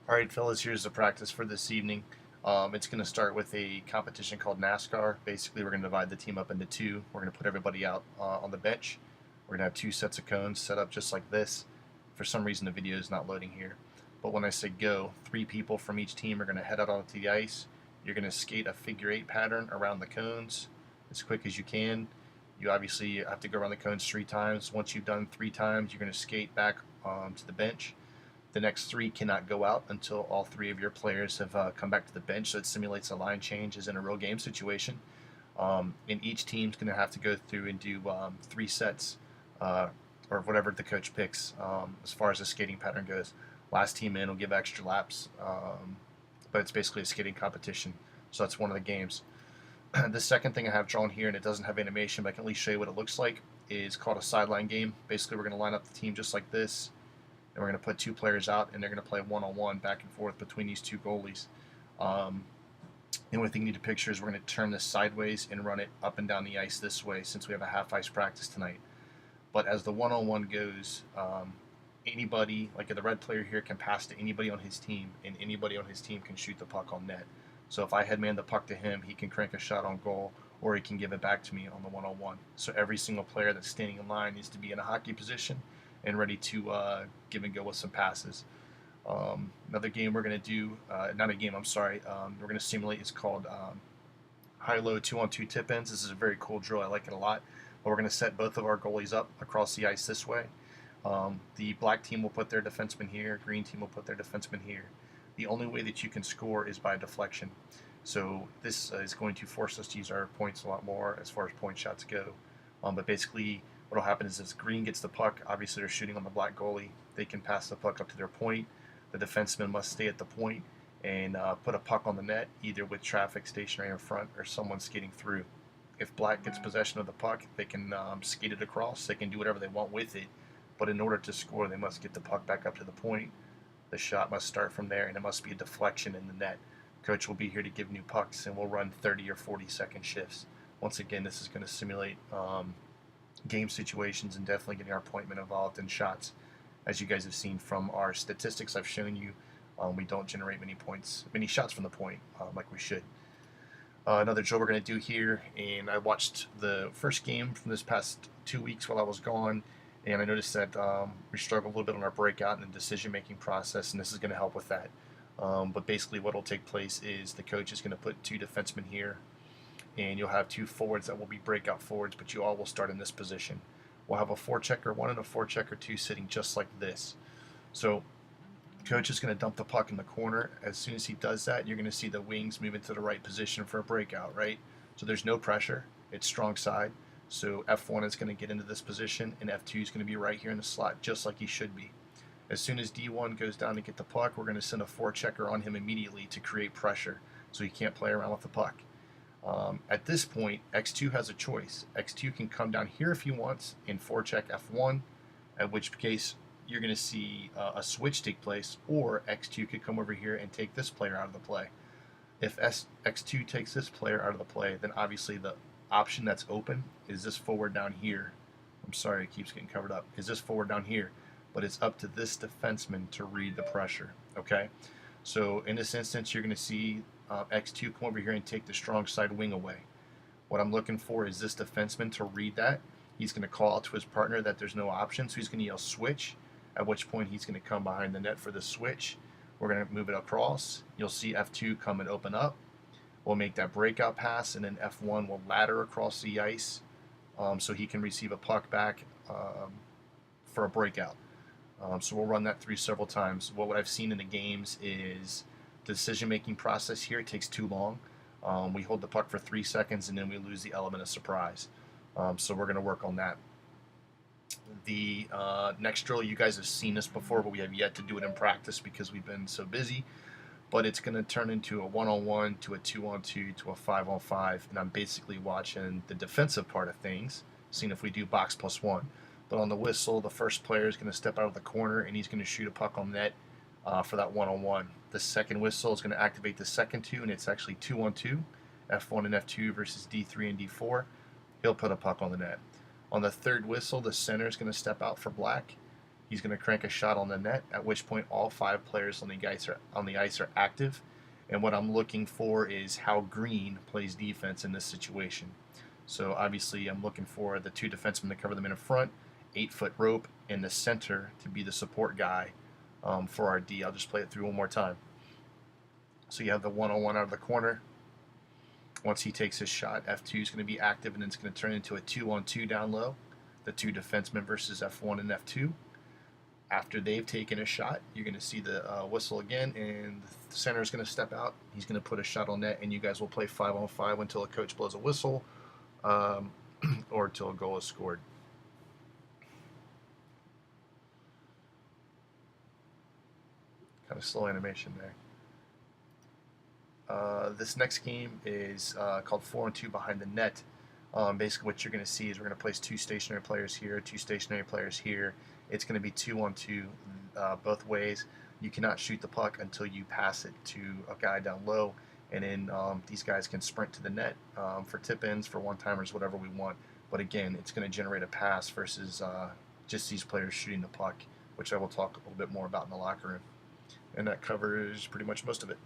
All right, fellas, here's the practice for this evening. It's going to start with a competition called NASCAR. Basically, we're going to divide the team up into two. We're going to put everybody out on the bench. We're going to have two sets of cones set up just like this. For some reason, the video is not loading here. But when I say go, three people from each team are going to head out onto the ice. You're going to skate a figure-8 pattern around the cones as quick as you can. You obviously have to go around the cones 3 times. Once you've done 3 times, you're going to skate back to the bench. The next three cannot go out until all three of your players have come back to the bench, so it simulates a line change as in a real game situation. And each team's going to have to go through and do 3 sets uh, or whatever the coach picks as far as the skating pattern goes. Last team in will give extra laps, but it's basically a skating competition, so that's one of the games. The second thing I have drawn here, and it doesn't have animation, but I can at least show you what it looks like, is called a sideline game. Basically, we're going to line up the team just like this, and we're going to put 2 players out, and they're going to play one-on-one back and forth between these 2 goalies. Um, the only thing you need to picture is we're going to turn this sideways and run it up and down the ice this way since we have a half-ice practice tonight. But as the one-on-one goes, anybody, like the red player here, can pass to anybody on his team, and anybody on his team can shoot the puck on net. So if I headman the puck to him, he can crank a shot on goal, or he can give it back to me on the one-on-one. So every single player that's standing in line needs to be in a hockey position and ready to give and go with some passes. Another game we're going to do, not a game, I'm sorry, we're going to simulate is called high-low 2-on-2 tip-ins. This is a very cool drill. I like it a lot. But we're going to set both of our goalies up across the ice this way. The black team will put their defenseman here. Green team will put their defenseman here. The only way that you can score is by deflection. So this is going to force us to use our points a lot more as far as point shots go. But basically, what will happen is if green gets the puck, obviously they're shooting on the black goalie. They can pass the puck up to their point. The defenseman must stay at the point and put a puck on the net, either with traffic stationary in front or someone skating through. If black gets possession of the puck, they can skate it across. They can do whatever they want with it. But in order to score, they must get the puck back up to the point. The shot must start from there, and it must be a deflection in the net. Coach will be here to give new pucks, and we'll run 30 or 40-second shifts. Once again, this is going to simulate game situations and definitely getting our point men involved in shots. As you guys have seen from our statistics I've shown you, we don't generate many shots from the point like we should. Another drill we're going to do here, and I watched the first game from this past 2 weeks while I was gone, and I noticed that we struggle a little bit on our breakout and the decision-making process, and this is going to help with that. But basically what will take place is the coach is going to put 2 defensemen here, and you'll have 2 forwards that will be breakout forwards, but you all will start in this position. We'll have a forechecker 1 and a forechecker 2 sitting just like this. So coach is going to dump the puck in the corner. As soon as he does that, you're going to see the wings move into the right position for a breakout, right? So there's no pressure. It's strong side. So F1 is going to get into this position, and F2 is going to be right here in the slot, just like he should be. As soon as D1 goes down to get the puck, we're going to send a forechecker on him immediately to create pressure, so he can't play around with the puck. At this point, X2 has a choice. X2 can come down here if he wants and forecheck F1, at which case you're going to see a switch take place, or X2 could come over here and take this player out of the play. If X2 takes this player out of the play, then obviously the option that's open is this forward down here. I'm sorry, it keeps getting covered up. Is this forward down here? But it's up to this defenseman to read the pressure, okay? So in this instance, you're going to see X2 come over here and take the strong side wing away. What I'm looking for is this defenseman to read that. He's going to call out to his partner that there's no option, so he's going to yell switch, at which point he's going to come behind the net for the switch. We're going to move it across. You'll see F2 come and open up. We'll make that breakout pass, and then F1 will ladder across the ice so he can receive a puck back for a breakout. So we'll run that through several times. What I've seen in the games is the decision-making process here takes too long. We hold the puck for 3 seconds, and then we lose the element of surprise. So we're going to work on that. The next drill, you guys have seen this before, but we have yet to do it in practice because we've been so busy. But it's going to turn into a 1-on-1 to a 2-on-2 to a 5-on-5, and I'm basically watching the defensive part of things, seeing if we do box plus 1. But on the whistle, the first player is going to step out of the corner, and he's going to shoot a puck on net for that 1-on-1. The second whistle is going to activate the second 2, and it's actually 2-on-2, F1 and F2 versus D3 and D4. He'll put a puck on the net. On the third whistle, the center is going to step out for black, He's going to crank a shot on the net, at which point all 5 players on the ice are active. And what I'm looking for is how green plays defense in this situation. So obviously I'm looking for the 2 defensemen to cover them in front, 8-foot rope, and the center to be the support guy for our D. I'll just play it through one more time. So you have the 1-on-1 out of the corner. Once he takes his shot, F2 is going to be active, and then it's going to turn into a 2-on-2 down low. The 2 defensemen versus F1 and F2. After they've taken a shot, you're going to see the whistle again, and the center is going to step out. He's going to put a shot on net, and you guys will play 5-on-5 until a coach blows a whistle or until a goal is scored. Kind of slow animation there. This next game is called 4-on-2 behind the net. Basically what you're going to see is we're going to place 2 stationary players here, 2 stationary players here. It's going to be 2-on-2 both ways. You cannot shoot the puck until you pass it to a guy down low, and then these guys can sprint to the net for tip-ins, for one-timers, whatever we want. But again, it's going to generate a pass versus just these players shooting the puck, which I will talk a little bit more about in the locker room. And that covers pretty much most of it.